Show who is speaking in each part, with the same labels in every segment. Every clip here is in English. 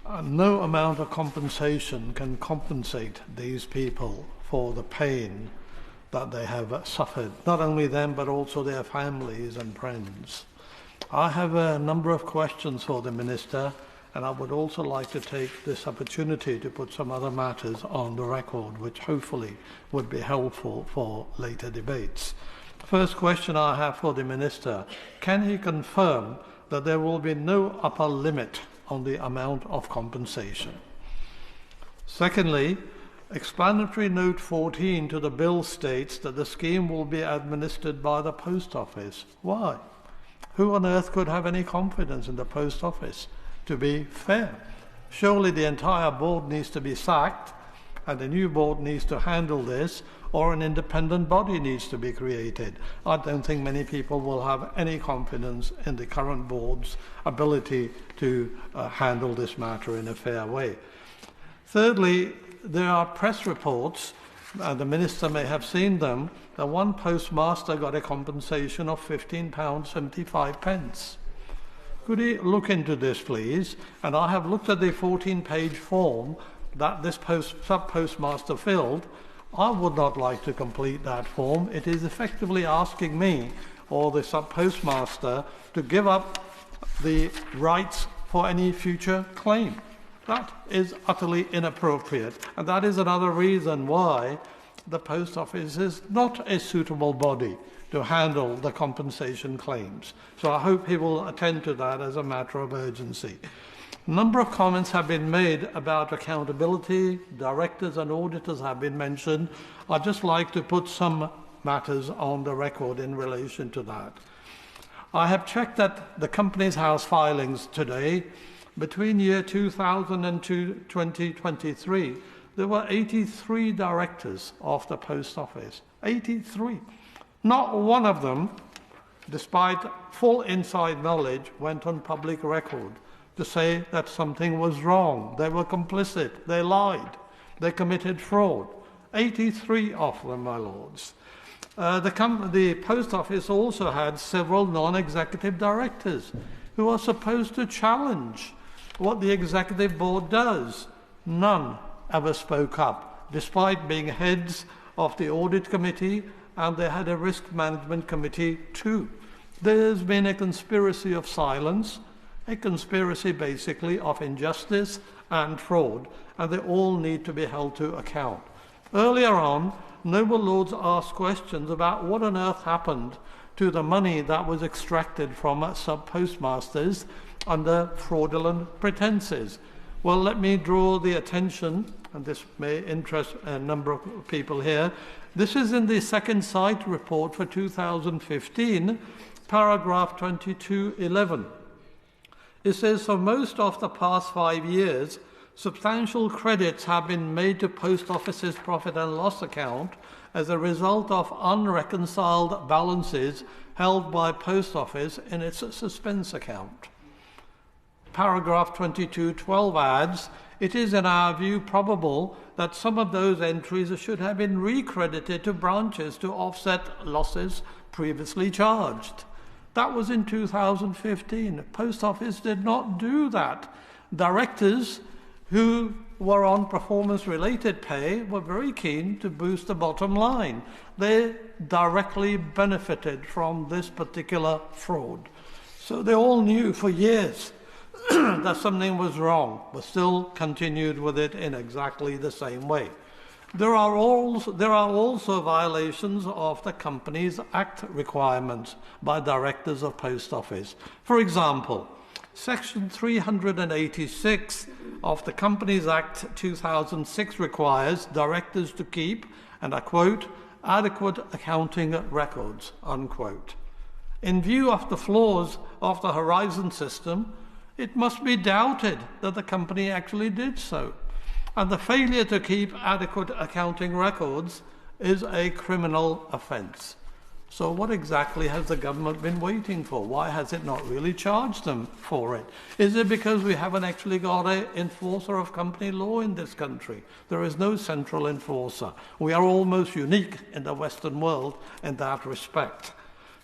Speaker 1: No amount of compensation can compensate these people for the pain that they have suffered, not only them but also their families and friends. I have a number of questions for the Minister, and I would also like to take this opportunity to put some other matters on the record which hopefully would be helpful for later debates. First question I have for the Minister: can he confirm that there will be no upper limit on the amount of compensation? Secondly, explanatory note 14 to the bill states that the scheme will be administered by the Post Office. Why? Who on earth could have any confidence in the Post Office to be fair? Surely the entire board needs to be sacked and a new board needs to handle this, or an independent body needs to be created. I don't think many people will have any confidence in the current board's ability to handle this matter in a fair way. Thirdly, there are press reports, and the Minister may have seen them, that one postmaster got a compensation of £15.75. Could he look into this, please? And I have looked at the 14-page form that this sub-postmaster filled. I would not like to complete that form. It is effectively asking me, or the sub-postmaster, to give up the rights for any future claim. That is utterly inappropriate, and that is another reason why the Post Office is not a suitable body to handle the compensation claims. So I hope he will attend to that as a matter of urgency. A number of comments have been made about accountability. Directors and auditors have been mentioned. I'd just like to put some matters on the record in relation to that. I have checked that the Companies House filings today. Between year 2000 and 2023, there were 83 directors of the Post Office. 83. Not one of them, despite full inside knowledge, went on public record to say that something was wrong. They were complicit. They lied. They committed fraud. 83 of them, my lords. The Post Office also had several non-executive directors who are supposed to challenge what the executive board does. None ever spoke up, despite being heads of the audit committee, and they had a risk management committee too. There's been a conspiracy of silence, a conspiracy basically of injustice and fraud, and they all need to be held to account. Earlier on, noble lords asked questions about what on earth happened to the money that was extracted from sub-postmasters under fraudulent pretenses. Well, let me draw the attention, and this may interest a number of people here. This is in the second sight report for 2015, paragraph 2211. It says, for most of the past 5 years, substantial credits have been made to Post Office's profit and loss account as a result of unreconciled balances held by Post Office in its suspense account. Paragraph 2212 adds, it is in our view probable that some of those entries should have been recredited to branches to offset losses previously charged. That was in 2015. Post Office did not do that. Directors who were on performance-related pay were very keen to boost the bottom line. They directly benefited from this particular fraud. So they all knew for years that something was wrong, but still continued with it in exactly the same way. There are also violations of the Companies Act requirements by directors of Post Office. For example, Section 386 of the Companies Act 2006 requires directors to keep, and I quote, adequate accounting records, unquote. In view of the flaws of the Horizon system, it must be doubted that the company actually did so. And the failure to keep adequate accounting records is a criminal offence. So what exactly has the government been waiting for? Why has it not really charged them for it? Is it because we haven't actually got an enforcer of company law in this country? There is no central enforcer. We are almost unique in the Western world in that respect.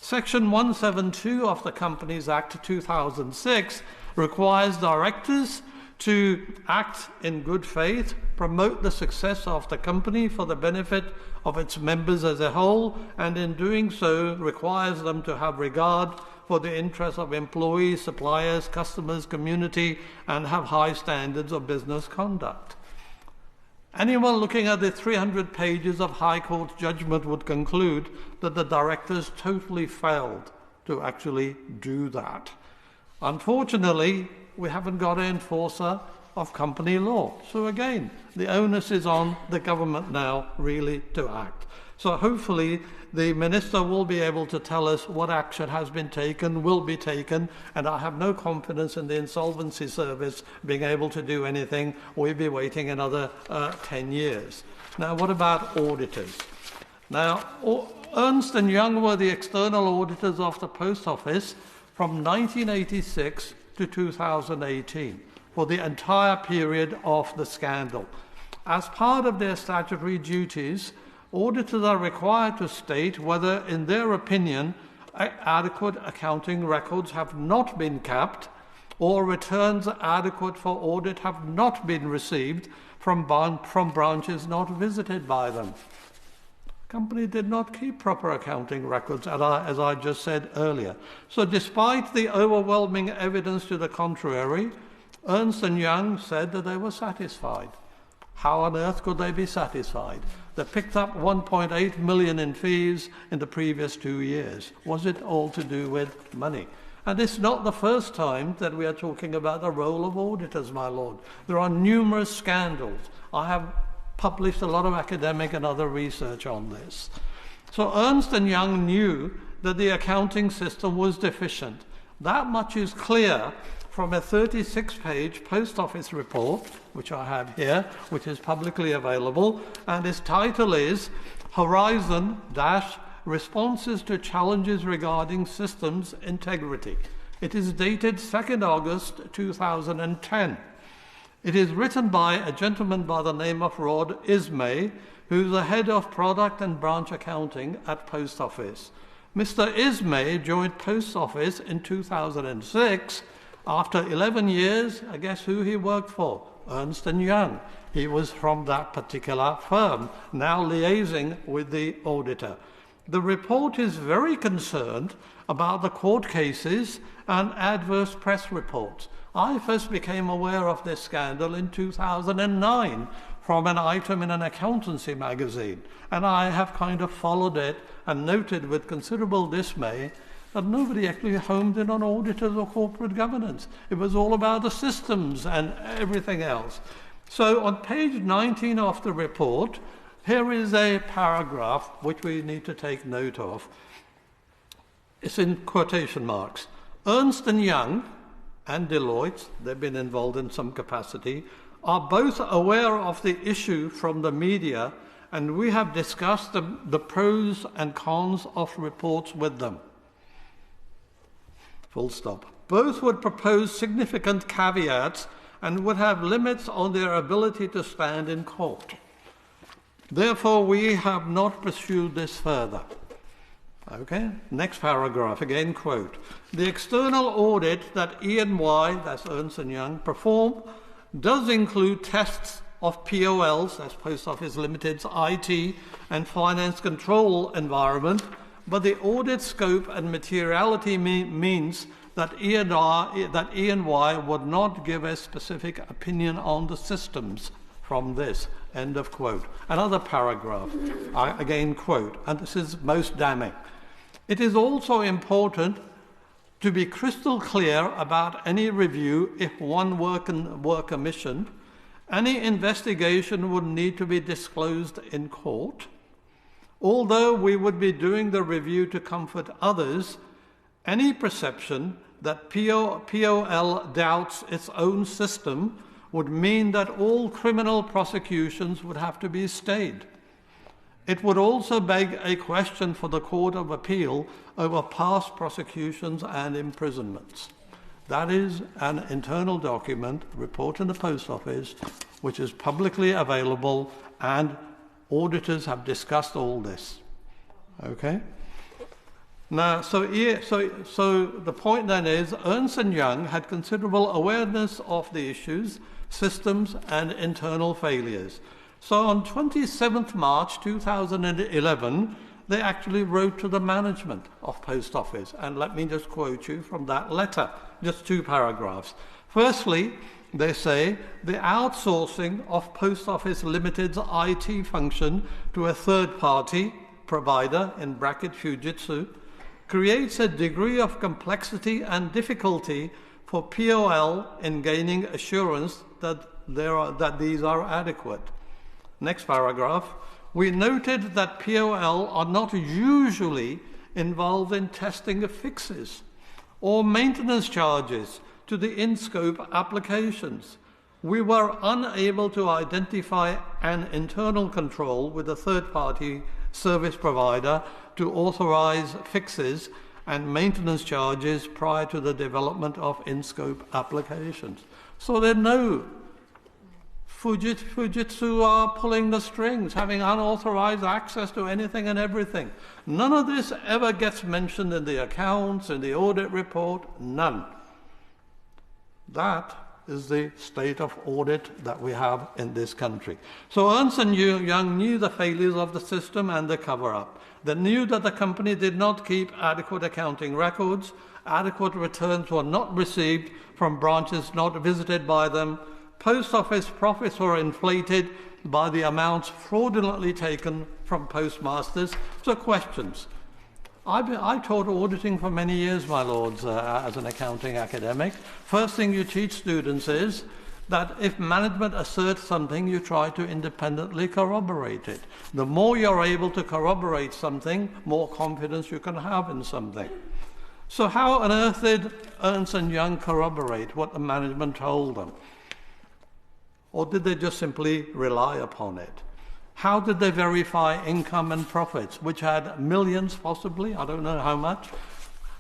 Speaker 1: Section 172 of the Companies Act 2006 requires directors to act in good faith, promote the success of the company for the benefit of its members as a whole, and in doing so requires them to have regard for the interests of employees, suppliers, customers, community, and have high standards of business conduct. Anyone looking at the 300 pages of High Court judgment would conclude that the directors totally failed to actually do that. Unfortunately, we haven't got an enforcer of company law. So again, the onus is on the government now really to act. So hopefully the minister will be able to tell us what action has been taken, will be taken, and I have no confidence in the insolvency service being able to do anything. We'll be waiting another 10 years. Now, what about auditors? Now, Ernst Young were the external auditors of the Post Office from 1986 to 2018 for the entire period of the scandal. As part of their statutory duties, auditors are required to state whether, in their opinion, adequate accounting records have not been kept or returns adequate for audit have not been received from branches not visited by them. The company did not keep proper accounting records, as I just said earlier. So despite the overwhelming evidence to the contrary, Ernst Young said that they were satisfied. How on earth could they be satisfied? They picked up 1.8 million in fees in the previous 2 years. Was it all to do with money? And it's not the first time that we are talking about the role of auditors, my lord. There are numerous scandals. I have published a lot of academic and other research on this. So Ernst Young knew that the accounting system was deficient. That much is clear from a 36-page post office report, which I have here, which is publicly available, and its title is Horizon - Responses to Challenges Regarding Systems Integrity. It is dated 2nd August 2010. It is written by a gentleman by the name of Rod Ismay, who's the head of product and branch accounting at Post Office. Mr. Ismay joined Post Office in 2006. After 11 years, guess who he worked for? Ernst Young. He was from that particular firm, now liaising with the auditor. The report is very concerned about the court cases and adverse press reports. I first became aware of this scandal in 2009 from an item in an accountancy magazine, and I have kind of followed it and noted with considerable dismay that nobody actually homed in on auditors or corporate governance. It was all about the systems and everything else. So on page 19 of the report, here is a paragraph which we need to take note of. It's in quotation marks. Ernst Young and Deloitte, they've been involved in some capacity, are both aware of the issue from the media, and we have discussed the pros and cons of reports with them. Full stop. Both would propose significant caveats and would have limits on their ability to stand in court. Therefore, we have not pursued this further. Okay, next paragraph, again quote. The external audit that E&Y, that's Ernst Young, performed does include tests of POLs, that's Post Office Limited's IT and finance control environment, but the audit scope and materiality means that E&Y would not give a specific opinion on the systems from this, end of quote. Another paragraph, I again quote, and this is most damning. It is also important to be crystal clear about any review if one were commissioned. Any investigation would need to be disclosed in court. Although we would be doing the review to comfort others, any perception that POL doubts its own system would mean that all criminal prosecutions would have to be stayed. It would also beg a question for the Court of Appeal over past prosecutions and imprisonments. That is an internal document, report in the Post Office, which is publicly available, and auditors have discussed all this. Okay? Now, so the point then is Ernst Young had considerable awareness of the issues, systems and internal failures. So on 27th March 2011, they actually wrote to the management of Post Office. And let me just quote you from that letter, just 2 paragraphs. Firstly, they say the outsourcing of Post Office Limited's IT function to a third-party provider, in bracket Fujitsu, creates a degree of complexity and difficulty for POL in gaining assurance that these are adequate. Next paragraph. We noted that POL are not usually involved in testing of fixes or maintenance charges to the in-scope applications. We were unable to identify an internal control with a third-party service provider to authorize fixes and maintenance charges prior to the development of in-scope applications. So they know Fujitsu are pulling the strings, having unauthorized access to anything and everything. None of this ever gets mentioned in the accounts, in the audit report, none. That is the state of audit that we have in this country. So Ernst Young knew the failures of the system and the cover-up. They knew that the company did not keep adequate accounting records, adequate returns were not received from branches not visited by them, Post Office profits were inflated by the amounts fraudulently taken from postmasters. So questions. I taught auditing for many years, my lords, as an accounting academic. First thing you teach students is that if management asserts something, you try to independently corroborate it. The more you're able to corroborate something, more confidence you can have in something. So how on earth did Ernst Young corroborate what the management told them? Or did they just simply rely upon it? How did they verify income and profits, which had millions possibly, I don't know how much,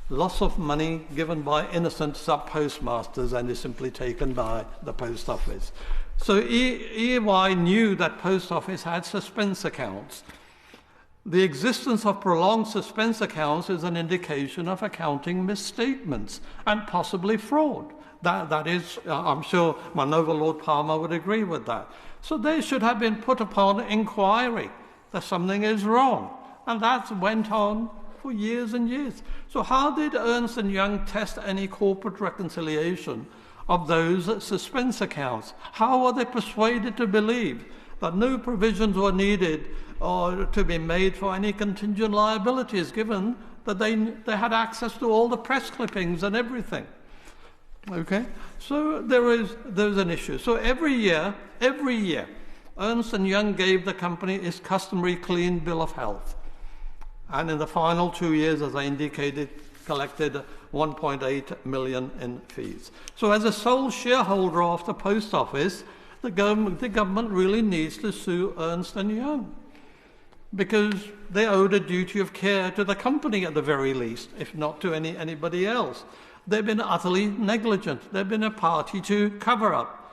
Speaker 1: loss of money given by innocent sub-postmasters and is simply taken by the Post Office? So EY knew that Post Office had suspense accounts. The existence of prolonged suspense accounts is an indication of accounting misstatements and possibly fraud. That is, I'm sure my noble Lord Palmer would agree with that. So they should have been put upon inquiry that something is wrong. And that went on for years and years. So how did Ernst Young test any corporate reconciliation of those suspense accounts? How were they persuaded to believe that no provisions were needed or to be made for any contingent liabilities, given that they had access to all the press clippings and everything? Okay, so there's an issue. So every year, Ernst Young gave the company its customary clean bill of health. And in the final 2 years, as I indicated, collected 1.8 million in fees. So as a sole shareholder of the Post Office, the government really needs to sue Ernst Young, because they owed a duty of care to the company at the very least, if not to anybody else. They've been utterly negligent. They've been a party to cover up.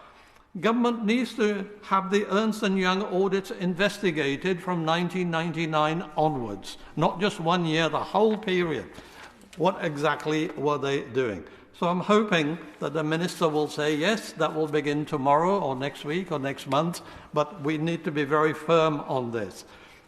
Speaker 1: Government needs to have the Ernst Young audits investigated from 1999 onwards, not just 1 year, the whole period. What exactly were they doing? So I'm hoping that the minister will say, yes, that will begin tomorrow or next week or next month, but we need to be very firm on this.